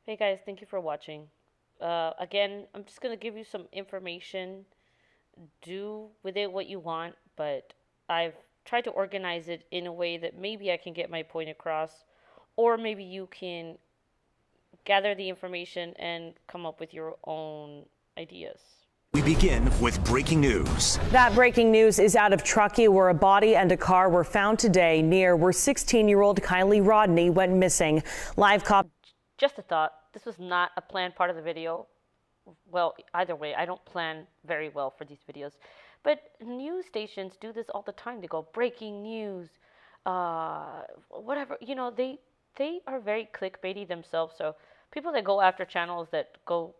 Hey guys, thank you for watching. Again, I'm just gonna give you some information. Do with it what you want, but I've tried to organize it in a way that maybe I can get my point across, or maybe you can gather the information and come up with your own ideas. We begin with breaking news. That breaking news is out of Truckee, where a body and a car were found today near where 16-year-old Kiely Rodni went missing. Live cop. Just a thought. This was not a planned part of the video. Well, either way, I don't plan very well for these videos. But news stations do this all the time. They go, breaking news, whatever. You know, they are very clickbaity themselves. So people that go after channels that do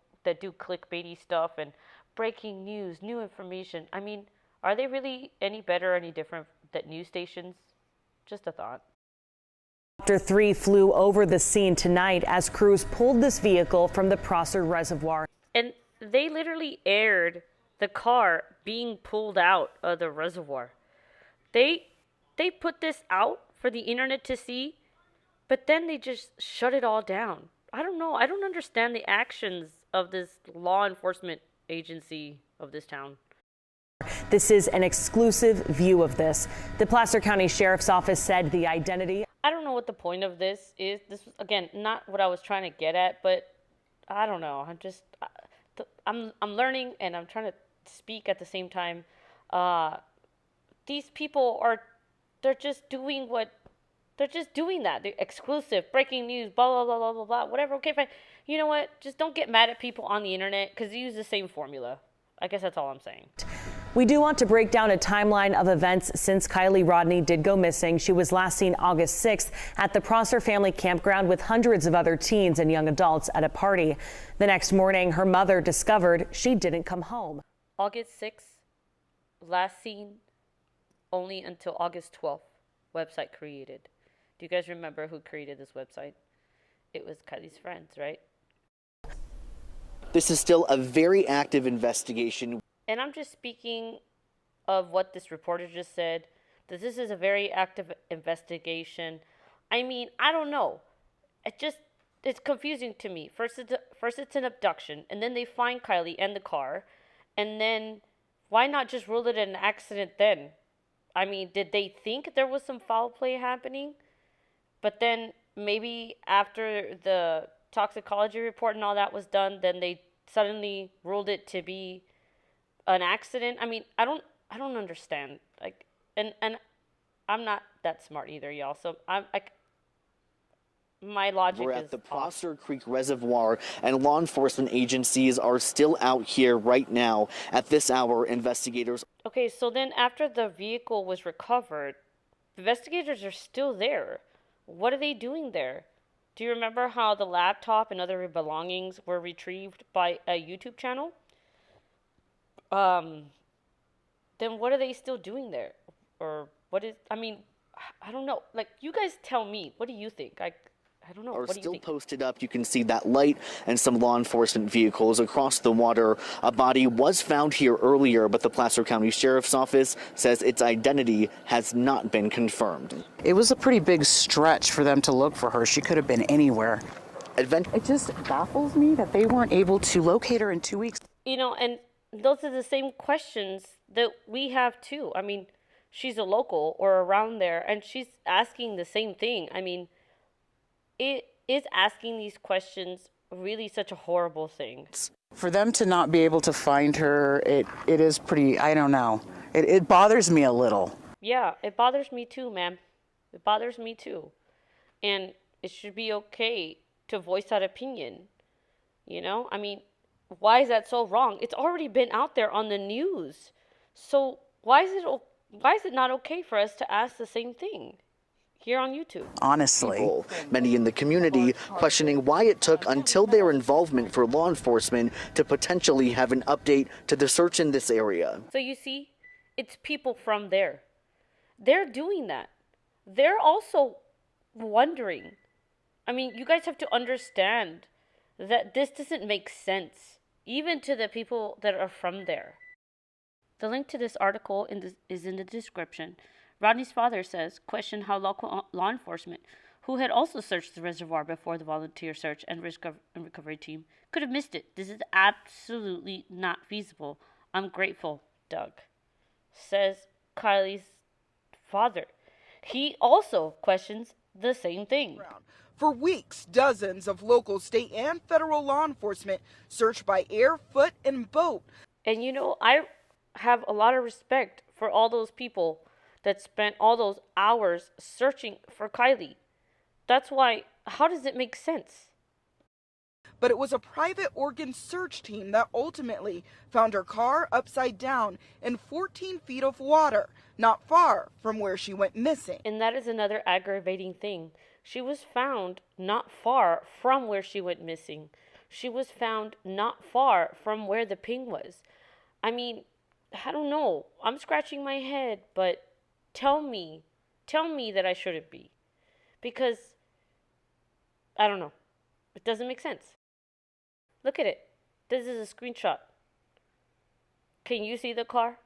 clickbaity stuff and breaking news, new information. I mean, are they really any better, any different than news stations? Just a thought. Helicopter 3 flew over the scene tonight as crews pulled this vehicle from the Prosser Reservoir. And they literally aired the car being pulled out of the reservoir. They put this out for the internet to see, but then they just shut it all down. I don't know. I don't understand the actions of this law enforcement agency of this town. This is an exclusive view of this. The Placer County Sheriff's Office said the identity. I don't know what the point of this is. This was, again, not what I was trying to get at, but I don't know. I'm learning and I'm trying to speak at the same time. These people they're just doing that. They're exclusive, breaking news, blah, blah, blah, blah, blah, blah, whatever. Okay, fine. You know what? Just don't get mad at people on the internet because they use the same formula. I guess that's all I'm saying. We do want to break down a timeline of events since Kiely Rodni did go missing. She was last seen August 6th at the Prosser family campground with hundreds of other teens and young adults at a party. The next morning, her mother discovered she didn't come home. August 6th, last seen only until August 12th, website created. Do you guys remember who created this website? It was Kiely's friends, right? This is still a very active investigation. And I'm just speaking of what this reporter just said, that this is a very active investigation. I mean, I don't know. It's confusing to me. First it's an abduction, and then they find Kiely and the car, and then why not just rule it an accident then? I mean, did they think there was some foul play happening? But then maybe after the toxicology report and all that was done, then they suddenly ruled it to be an accident. I mean, I don't understand. Like, and I'm not that smart either, y'all. So my logic is We're at the off. Prosser Creek Reservoir, and law enforcement agencies are still out here right now. At this hour, investigators. Okay, so then after the vehicle was recovered, investigators are still there. What are they doing there? Do you remember how the laptop and other belongings were retrieved by a YouTube channel? Then what are they still doing there? Or I don't know. Like, you guys tell me. What do you think? I don't know. Are What do you still think? posted up. You can see that light and some law enforcement vehicles across the water. A body was found here earlier, but the Placer County Sheriff's Office says its identity has not been confirmed. It was a pretty big stretch for them to look for her. She could have been anywhere. It just baffles me that they weren't able to locate her in 2 weeks. You know, and those are the same questions that we have too. I mean, she's a local or around there, and she's asking the same thing. I mean, it is asking these questions really such a horrible thing. For them to not be able to find her, it is pretty, I don't know. It bothers me a little. Yeah, it bothers me too, ma'am. It bothers me too. And it should be okay to voice that opinion. You know? I mean, why is that so wrong? It's already been out there on the news. So why is it not okay for us to ask the same thing here on YouTube? Honestly. Many in the community questioning why it took until their involvement for law enforcement to potentially have an update to the search in this area. So you see, it's people from there. They're doing that. They're also wondering. I mean, you guys have to understand that this doesn't make sense, even to the people that are from there. The link to this article is in the description. Rodni's father says, question how local law enforcement, who had also searched the reservoir before the volunteer search and recovery team, could have missed it. This is absolutely not feasible. I'm grateful, Doug, says Kiely's father. He also questions the same thing. For weeks, dozens of local, state, and federal law enforcement searched by air, foot, and boat. And you know, I have a lot of respect for all those people that spent all those hours searching for Kiely. That's why, how does it make sense? But it was a private organ search team that ultimately found her car upside down in 14 feet of water, not far from where she went missing. And that is another aggravating thing. She was found not far from where she went missing. She was found not far from where the ping was. I mean, I don't know. I'm scratching my head, but tell me that I shouldn't be. Because, I don't know. It doesn't make sense. Look at it. This is a screenshot. Can you see the car?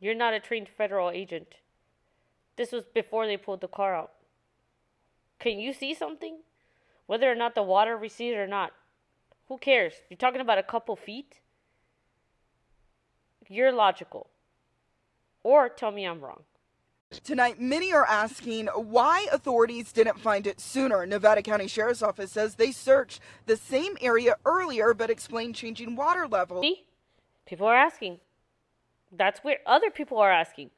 You're not a trained federal agent. This was before they pulled the car out. Can you see something? Whether or not the water receded or not. Who cares? You're talking about a couple feet? You're logical. Or tell me I'm wrong. Tonight, many are asking why authorities didn't find it sooner. Nevada County Sheriff's Office says they searched the same area earlier but explained changing water levels. See? People are asking. That's weird. Other people are asking.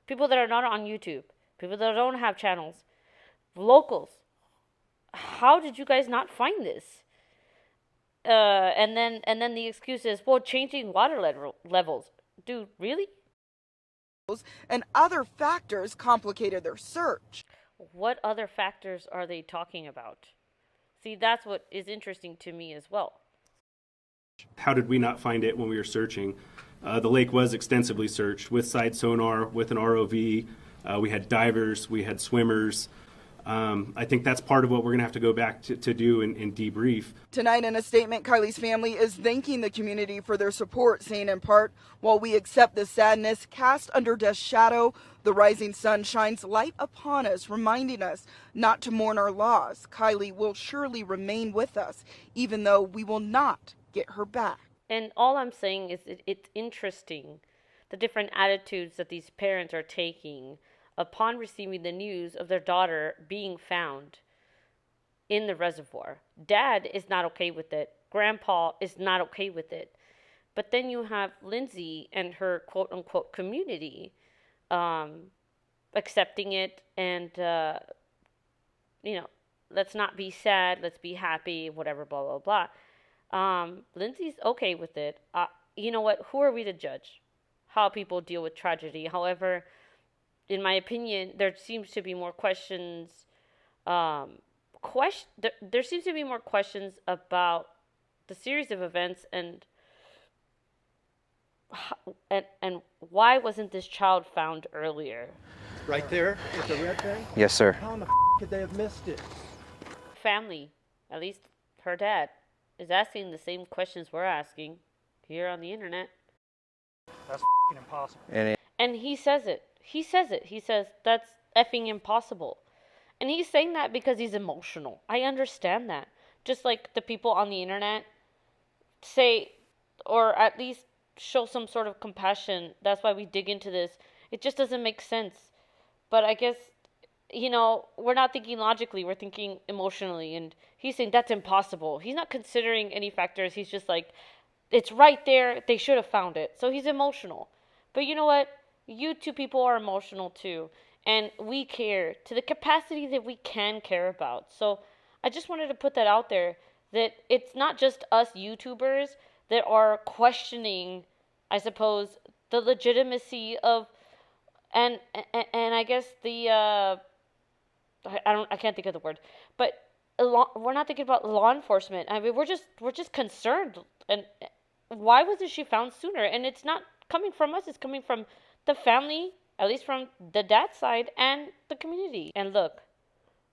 People that are not on YouTube. People that don't have channels. Locals. How did you guys not find this? And then the excuse is, well, changing water levels. Dude, really? And other factors complicated their search. What other factors are they talking about? See, that's what is interesting to me as well. How did we not find it when we were searching? The lake was extensively searched with side sonar, with an ROV. We had divers, we had swimmers. I think that's part of what we're going to have to go back to do and debrief. Tonight, in a statement, Kiely's family is thanking the community for their support, saying in part, while we accept the sadness cast under death's shadow, the rising sun shines light upon us, reminding us not to mourn our loss. Kiely will surely remain with us, even though we will not get her back. And all I'm saying is it's interesting, the different attitudes that these parents are taking upon receiving the news of their daughter being found in the reservoir. Dad is not okay with it. Grandpa is not okay with it. But then you have Lindsay and her quote-unquote community accepting it and, let's not be sad, let's be happy, whatever, blah, blah, blah. Lindsay's okay with it. You know what? Who are we to judge how people deal with tragedy? However, in my opinion, there seems to be more questions. There seems to be more questions about the series of events and why wasn't this child found earlier? Right there with the red thing? Yes, sir. How in the could they have missed it? Family, at least her dad, is asking the same questions we're asking here on the internet. That's impossible. And he says it. He says it. He says, that's effing impossible. And he's saying that because he's emotional. I understand that. Just like the people on the internet say, or at least show some sort of compassion. That's why we dig into this. It just doesn't make sense. But I guess, we're not thinking logically. We're thinking emotionally. And he's saying that's impossible. He's not considering any factors. He's just like, it's right there. They should have found it. So he's emotional. But you know what? You two people are emotional too. And we care to the capacity that we can care about. So I just wanted to put that out there, that it's not just us YouTubers that are questioning, I suppose, the legitimacy of, and I guess the, I can't think of the word, but we're not thinking about law enforcement. I mean, we're just concerned. And why wasn't she found sooner? And it's not coming from us. It's coming from the family, at least from the dad's side, and the community. And look,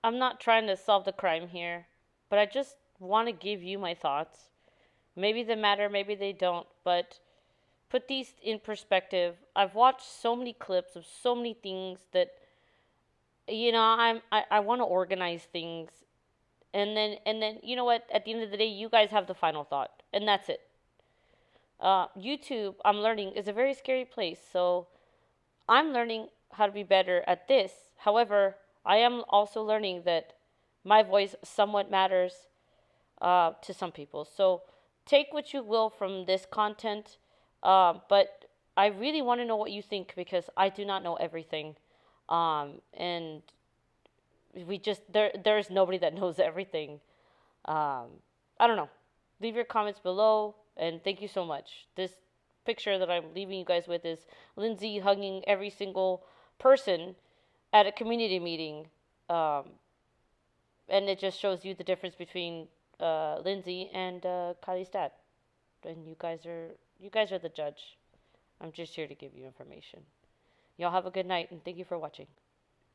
I'm not trying to solve the crime here, but I just want to give you my thoughts. Maybe they matter, maybe they don't, but put these in perspective. I've watched so many clips of so many things that I want to organize things, and then you know what? At the end of the day, you guys have the final thought, and that's it. YouTube, I'm learning, is a very scary place. So I'm learning how to be better at this. However, I am also learning that my voice somewhat matters to some people. So take what you will from this content, but I really want to know what you think because I do not know everything, and there's nobody that knows everything. I don't know. Leave your comments below, and thank you so much. This picture that I'm leaving you guys with is Lindsay hugging every single person at a community meeting, and it just shows you the difference between Lindsay and Kiely's dad. And you guys are the judge. I'm just here to give you information. Y'all have a good night, and thank you for watching.